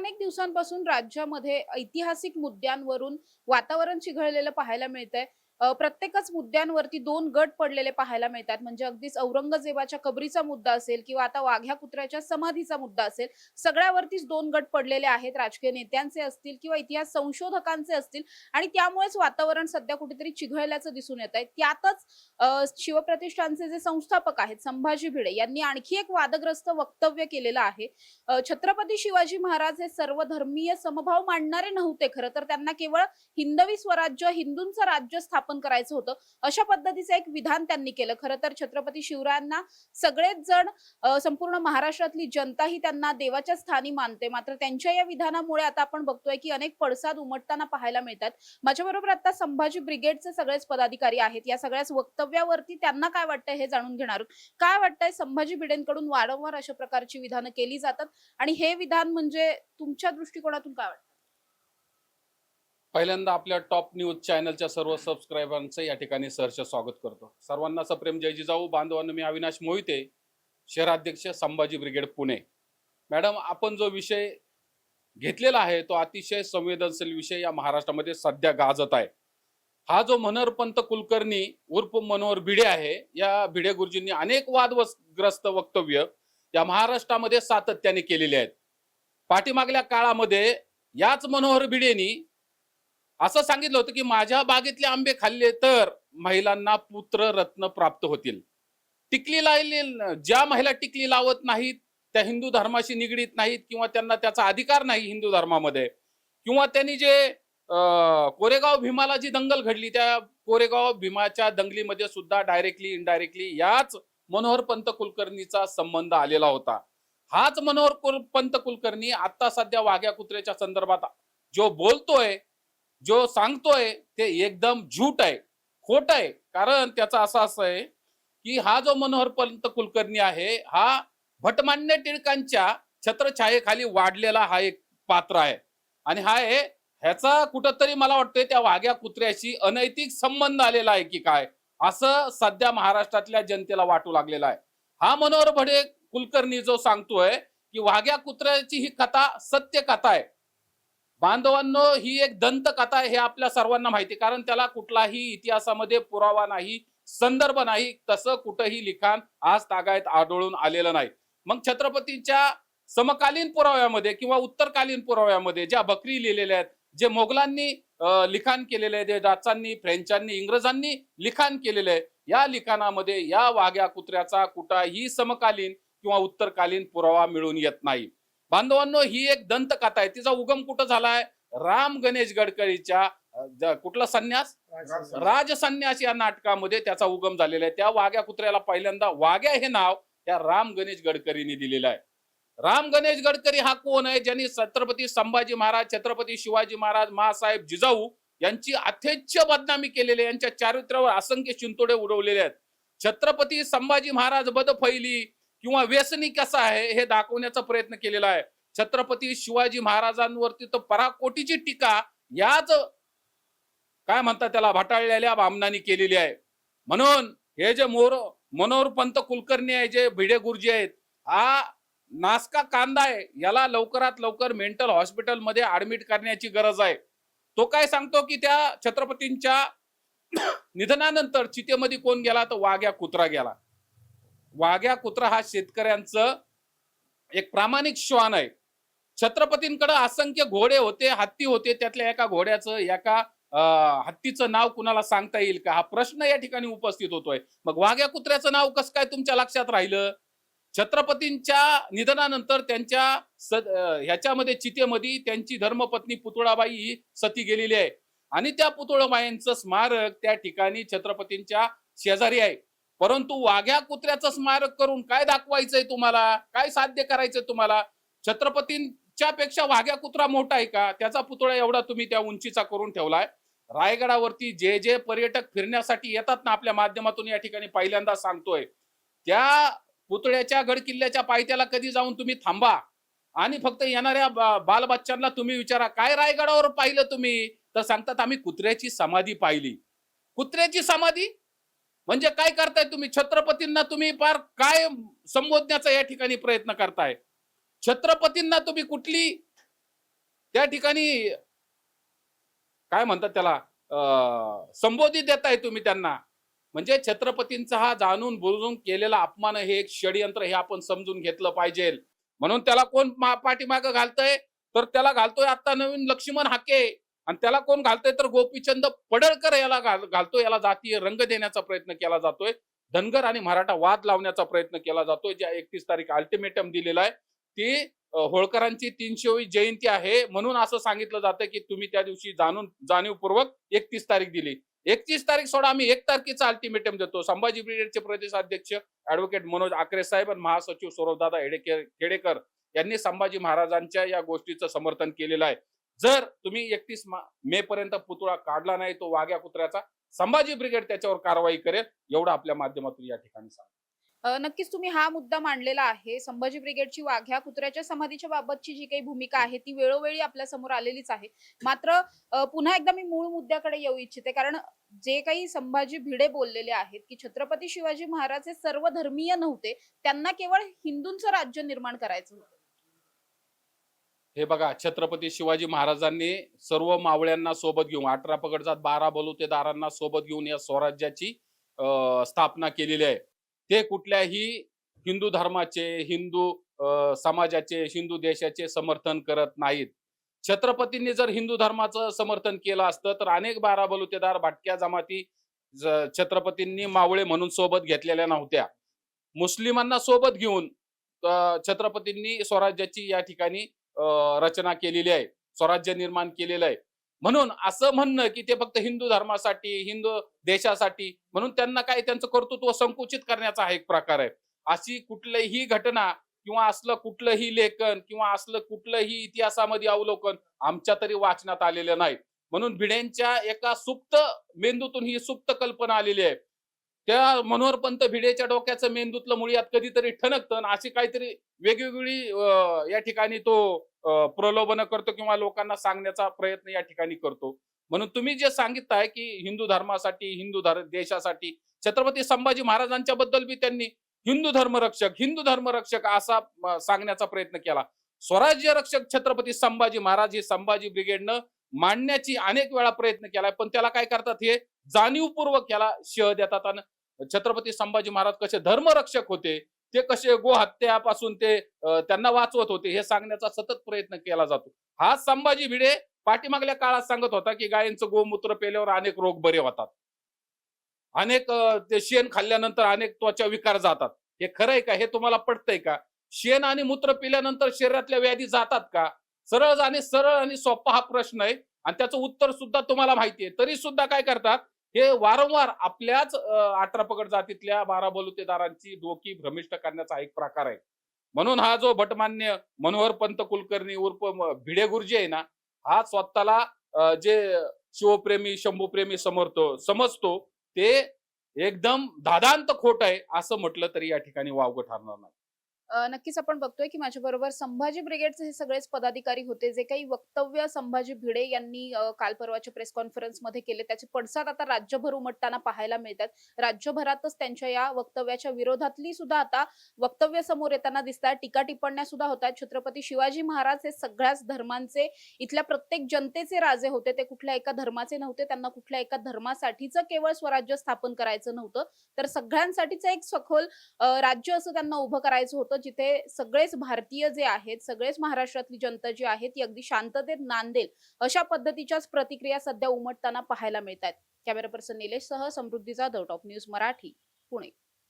अनेक दिवसांपासून राज्यामध्ये ऐतिहासिक मुद्द्यांवरून वातावरण चिघळलेलं पाहायला मिळतंय. प्रत्येकच मुद्द्यांवरती दोन गट पडलेले पाहायला मिळतात. म्हणजे अगदीच औरंगजेबाच्या कबरीचा मुद्दा असेल किंवा आता वाघ्या कुत्र्याच्या समाधीचा मुद्दा असेल, सगळ्यावरतीच दोन गट पडलेले आहेत. राजकीय नेत्यांचे असतील किंवा इतिहास संशोधकांचे असतील आणि त्यामुळेच वातावरण सध्या कुठेतरी चिघळल्याचं दिसून येत आहे. त्यातच शिवप्रतिष्ठानचे जे संस्थापक आहेत संभाजी भिडे यांनी आणखी एक वादग्रस्त वक्तव्य केलेलं आहे. छत्रपती शिवाजी महाराज हे सर्वधर्मीय समभाव मांडणारे नव्हते. खरं तर त्यांना केवळ हिंदवी स्वराज्य, हिंदूंचं राज्य स्थापन करायचं होतं. अशा पद्धतीचं एक विधान त्यांनी केलं. खरं तर छत्रपती शिवरायांना सगळेच जण संपूर्ण महाराष्ट्रातली जनता ही त्यांना देवाच्या स्थानी मानते. मात्र त्यांच्या या विधानामुळे आता आपण बघतोय की अनेक पडसाद उमटताना पाहायला मिळतात. माझ्याबरोबर आता संभाजी ब्रिगेडचे सगळेच पदाधिकारी आहेत. या सगळ्याच वक्तव्यावरती त्यांना काय वाटतंय हे जाणून घेणार आहोत. काय वाटतंय संभाजी भिडेंकडून वारंवार अशा प्रकारची विधानं केली जातात आणि हे विधान म्हणजे तुमच्या दृष्टिकोनातून काय वाटतं? पहिल्यांदा आपल्या टॉप न्यूज चॅनलच्या सर्व सबस्क्रायबरांचं या ठिकाणी सहर्ष स्वागत करतो. सर्वांना सप्रेम जय जिजाऊ. बांधवांनो, मी अविनाश मोहिते, शहराध्यक्ष संभाजी ब्रिगेड पुणे. मॅडम, आपण जो विषय घेतलेला आहे तो अतिशय संवेदनशील विषय या महाराष्ट्रामध्ये सध्या गाजत आहे. हा जो मनोहरपंत कुलकर्णी उर्फ मनोहर भिडे आहे, या भिडे गुरुजींनी अनेक वादग्रस्त वक्तव्य या महाराष्ट्रामध्ये सातत्याने केलेले आहेत. पाठीमागल्या काळामध्ये याच मनोहर भिडेनी असं सांगितलं होतं की माझ्या बागेतले आंबे खाल्ले तर महिलांना पुत्र रत्न प्राप्त होतील. टिकली लावली, ज्या महिला टिकली लावत नाहीत त्या हिंदू धर्माशी निगडीत नाहीत किंवा त्यांना त्याचा अधिकार नाही हिंदू धर्मामध्ये, किंवा त्यांनी जे कोरेगाव भीमाला जी दंगल घडली त्या कोरेगाव भीमाच्या दंगलीमध्ये सुद्धा डायरेक्टली इनडायरेक्टली याच मनोहरपंत कुलकर्णीचा संबंध आलेला होता. हाच मनोहर पंत कुलकर्णी आता सध्या वाघ्या कुत्र्याच्या संदर्भात जो बोलतोय, जो सांगतोय ते एकदम झूट आहे, खोट आहे. कारण त्याचा असं आहे की हा जो मनोहरपंत कुलकर्णी आहे हा भटमान्य टिळकांच्या छत्रछायेखाली वाढलेला हा एक पात्र आहे आणि ह्याचा कुठंतरी मला वाटतंय त्या वाघ्या कुत्र्याशी अनैतिक संबंध आलेला आहे की काय, असं सध्या महाराष्ट्रातल्या जनतेला वाटू लागलेला आहे. हा मनोहर भिडे कुलकर्णी जो सांगतोय की वाघ्या कुत्र्याची ही कथा सत्य कथा आहे. बांधवांनो, ही एक दंत कथा आहे हे आपल्या सर्वांना माहिती, कारण त्याला कुठलाही इतिहासामध्ये पुरावा नाही, संदर्भ नाही, तसं कुठंही लिखाण आज तागायत आढळून आलेलं नाही. मग छत्रपतींच्या समकालीन पुराव्यामध्ये किंवा उत्तरकालीन पुराव्यामध्ये ज्या बकरी लिहिलेल्या आहेत, जे मोगलांनी लिखाण केलेले आहे, जे डाचांनी, फ्रेंचांनी, इंग्रजांनी लिखाण केलेले आहे, या लिखाणामध्ये या वाघ्या कुत्र्याचा कुठलाही समकालीन किंवा उत्तरकालीन पुरावा मिळून येत नाही. बांधवांनो, ही एक दंतकथा आहे. तिचा उगम कुठं झालाय? राम गणेश गडकरीच्या कुठला संन्यास, राजसन्यास या नाटकामध्ये त्याचा उगम झालेला आहे. त्या वाघ्या कुत्र्याला पहिल्यांदा वाघ्या हे नाव त्या राम गणेश गडकरींनी दिलेलं आहे. राम गणेश गडकरी हा कोण आहे? ज्यांनी छत्रपती संभाजी महाराज, छत्रपती शिवाजी महाराज, मासाहेब जिजाऊ यांची अथेच्छ बदनामी केलेली, यांच्या चारित्र्यावर असंख्य चिंतोडे उडवलेले आहेत. छत्रपती संभाजी महाराज बदफैली किंवा व्यसनी कसा आहे हे दाखवण्याचा प्रयत्न केलेला आहे. छत्रपती शिवाजी महाराजांवरती तर पराकोटीची टीका याच काय म्हणतात त्याला भाटाळलेल्या बामणांनी केलेली आहे. म्हणून हे जे मनोहरपंत कुलकर्णी आहे, जे भिडे गुरुजी आहेत, हा नासका कांदा आहे. याला लवकरात लवकर मेंटल हॉस्पिटल मध्ये ऍडमिट करण्याची गरज आहे. तो काय सांगतो की त्या छत्रपतींच्या निधनानंतर चितेमध्ये कोण गेला? तर वाघ्या कुत्रा गेला. वाघ्या कुत्रा हा शेतकऱ्यांचं एक प्रामाणिक श्वान आहे. छत्रपतींकडे असंख्य घोडे होते, हत्ती होते. त्यातल्या एका घोड्याचं, एका हत्तीचं नाव कुणाला सांगता येईल का? हा प्रश्न या ठिकाणी उपस्थित होतोय. मग वाघ्या कुत्र्याचं नाव कसं काय तुमच्या लक्षात राहिलं? छत्रपतींच्या निधनानंतर त्यांच्या ह्याच्यामध्ये चितेमध्ये त्यांची धर्मपत्नी पुतळाबाई ही सती गेलेली आहे आणि त्या पुतळाबाईंचं स्मारक त्या ठिकाणी छत्रपतींच्या शेजारी आहे. परंतु वाघ्या कुत्र्याचं स्मारक करून काय दाखवायचंय तुम्हाला? काय साध्य करायचंय तुम्हाला? छत्रपतींच्या पेक्षा वाघ्या कुत्रा मोठा आहे का? त्याचा पुतळा एवढा तुम्ही त्या उंचीचा करून ठेवलाय. रायगडावरती जे जे पर्यटक फिरण्यासाठी येतात ना, आपल्या माध्यमातून या ठिकाणी पहिल्यांदा सांगतोय, त्या पुतळ्याच्या गड किल्ल्याच्या पायथ्याला कधी जाऊन तुम्ही थांबा आणि फक्त येणाऱ्या बालबच्चांना तुम्ही विचारा, काय रायगडावर पाहिलं तुम्ही? तर सांगतात आम्ही कुत्र्याची समाधी पाहिली. कुत्र्याची समाधी म्हणजे काय करताय तुम्ही? छत्रपतींना तुम्ही फार काय संबोधण्याचा या ठिकाणी प्रयत्न करताय? छत्रपतींना तुम्ही कुठली त्या ठिकाणी काय म्हणतात त्याला संबोधित देताय तुम्ही त्यांना. म्हणजे छत्रपतींचा हा जाणून बुजून केलेला अपमान हे एक षडयंत्र हे आपण समजून घेतलं पाहिजे. म्हणून त्याला कोण पाठीमागं घालतंय, तर त्याला घालतोय आता नवीन लक्ष्मण हाके, आणि त्याला कोण घालतोय तर गोपीचंद पडळकर याला घालतोय. याला जातीय रंग देण्याचा प्रयत्न केला जातोय. धनगर आणि मराठा वाद लावण्याचा प्रयत्न केला जातोय. ज्या 31 तारीख अल्टिमेटम दिलेला आहे ती होळकरांची 300वी जयंती आहे म्हणून असं सांगितलं जातं की तुम्ही त्या दिवशी जाणीवपूर्वक 31 तारीख दिली. 31 तारीख सोडा, आम्ही 1 तारखेचा अल्टिमेटम देतो. संभाजी ब्रिगेडचे प्रदेशाध्यक्ष ऍडव्होकेट मनोज आकरे साहेब आणि महासचिव सौरभदादा खेडेकर यांनी संभाजी महाराजांच्या या गोष्टीचं समर्थन केलेलं आहे. जर तुम्ही 31 मे पर्यंत पुतळा काढला नाही, तो वाघ्या कुत्र्याचा, संभाजी ब्रिगेड त्याच्यावर कारवाई करेल, एवढं आपल्या माध्यमातून या ठिकाणी सांगतो. नक्कीच तुम्ही हा मुद्दा मांडलेला आहे. संभाजी ब्रिगेडची वाघ्या कुत्र्याच्या समाधीच्या बाबतची जी काही भूमिका आहे ती वेळोवेळी आपल्या समोर आलेलीच आहे. मात्र पुन्हा एकदा मी मूळ मुद्द्याकडे येऊ इच्छिते, कारण जे काही संभाजी भिडे बोललेले आहेत की छत्रपती शिवाजी महाराज हे सर्व धर्मीय नव्हते, त्यांना केवळ हिंदूंचं राज्य निर्माण करायचं होतं. हे बघा, छत्रपती शिवाजी महाराजांनी सर्व मावळ्यांना सोबत घेऊन 18 पगडजात 12 बलुतेदारांना सोबत घेऊन या स्वराज्याची स्थापना केलेली आहे. ते कुठल्याही हिंदू धर्माचे, हिंदू समाजाचे, हिंदू देशाचे समर्थन करत नाहीत. छत्रपतींनी जर हिंदू धर्माचं समर्थन केलं असतं तर अनेक 12 बलुतेदार भटक्या जमाती छत्रपतींनी मावळे म्हणून सोबत घेतलेल्या नव्हत्या. मुस्लिमांना सोबत घेऊन छत्रपतींनी स्वराज्याची या ठिकाणी रचना केलेली आहे, स्वराज्य निर्माण केलेलं आहे. म्हणून असं म्हणणं की ते फक्त हिंदू धर्मासाठी, हिंदू देशासाठी, म्हणून त्यांना काय त्यांचं कर्तृत्व संकुचित करण्याचा हा एक प्रकार आहे. अशी कुठलीही घटना किंवा असलं कुठलंही लेखन किंवा असलं कुठलंही इतिहासामध्ये अवलोकन आमच्या तरी वाचनात आलेलं नाही. म्हणून भिडेंच्या एका सुप्त मेंदूतून ही सुप्त कल्पना आलेली आहे. त्या मनोहरपंत भिडेच्या डोक्याचं मेंदूतलं मुळ्यात कधीतरी ठणकतं, अशी काहीतरी वेगवेगळी या ठिकाणी तो प्रलोभन करतो किंवा लोकांना सांगण्याचा प्रयत्न या ठिकाणी करतो. म्हणून तुम्ही जे सांगितलंय की हिंदू धर्मासाठी, हिंदू देशासाठी, छत्रपती संभाजी महाराजांच्या बद्दल बी त्यांनी हिंदू धर्मरक्षक असा सांगण्याचा प्रयत्न केला. स्वराज्य रक्षक छत्रपती संभाजी महाराज हे संभाजी ब्रिगेडनं मांडण्याची अनेक वेळा प्रयत्न केलाय, पण त्याला काय करतात, हे जाणीवपूर्वक याला शह देतात. आणि छत्रपती संभाजी महाराज कसे धर्मरक्षक होते, ते कसे गोहत्यापासून ते त्यांना वाचवत होते, हे सांगण्याचा सतत प्रयत्न केला जातो. हा संभाजी भिडे पाठीमागल्या काळात सांगत होता की गायींचं गोमूत्र पेल्यावर अनेक रोग बरे होतात, अनेक ते शेण खाल्ल्यानंतर अनेक त्वचा विकार जातात. हे खरं आहे का? हे तुम्हाला पटतंय का? शेण आणि मूत्र पिल्यानंतर शरीरातल्या व्याधी जातात का? सरळ आणि सोपा हा प्रश्न आहे आणि त्याचं उत्तर सुद्धा तुम्हाला माहिती आहे. तरी सुद्धा काय करतात, हे वारंवार आपल्याच 18 पगड जातीतल्या 12 बलुतेदारांची डोकी भ्रमिष्ट करण्याचा एक प्रकार आहे. म्हणून हा जो भटमान्य मनोहरपंत कुलकर्णी उर्फ भिडे गुरुजी आहे ना, हा स्वतःला जे शिवप्रेमी, शंभूप्रेमी समजतो, ते एकदम दादांत खोट आहे असं म्हटलं तरी या ठिकाणी वावगं ठरणार नाही. नक्कीच आपण बघतोय की माझ्या बरोबर संभाजी ब्रिगेडचे हे सगळेच पदाधिकारी होते, जे काही वक्तव्य संभाजी भिडे यांनी काल परवाच्या प्रेस कॉन्फरन्स मध्ये केले, त्याचे पडसाद आता राज्यभर उमटताना पाहायला मिळतात. राज्यभरातच त्यांच्या या वक्तव्याच्या विरोधातली सुद्धा आता वक्तव्य समोर येताना दिसतात. टीका टिप्पण्या सुद्धा होतात. छत्रपती शिवाजी महाराज हे सगळ्याच धर्मांचे, इथल्या प्रत्येक जनतेचे राजे होते. ते कुठल्या एका धर्माचे नव्हते. त्यांना कुठल्या एका धर्मासाठीच केवळ स्वराज्य स्थापन करायचं नव्हतं, तर सगळ्यांसाठीच एक सखोल राज्य असं त्यांना उभं करायचं होतं, जिथे सगळेच भारतीय जे आहेत, सगळेच महाराष्ट्रातली जनता जी आहे ती अगदी शांततेत नांदेल अशा पद्धतीच्याच प्रतिक्रिया सध्या उमटताना पाहायला मिळतात. कॅमेरा पर्सन निलेश सह समृद्धी जाधव, टॉप न्यूज मराठी, पुणे.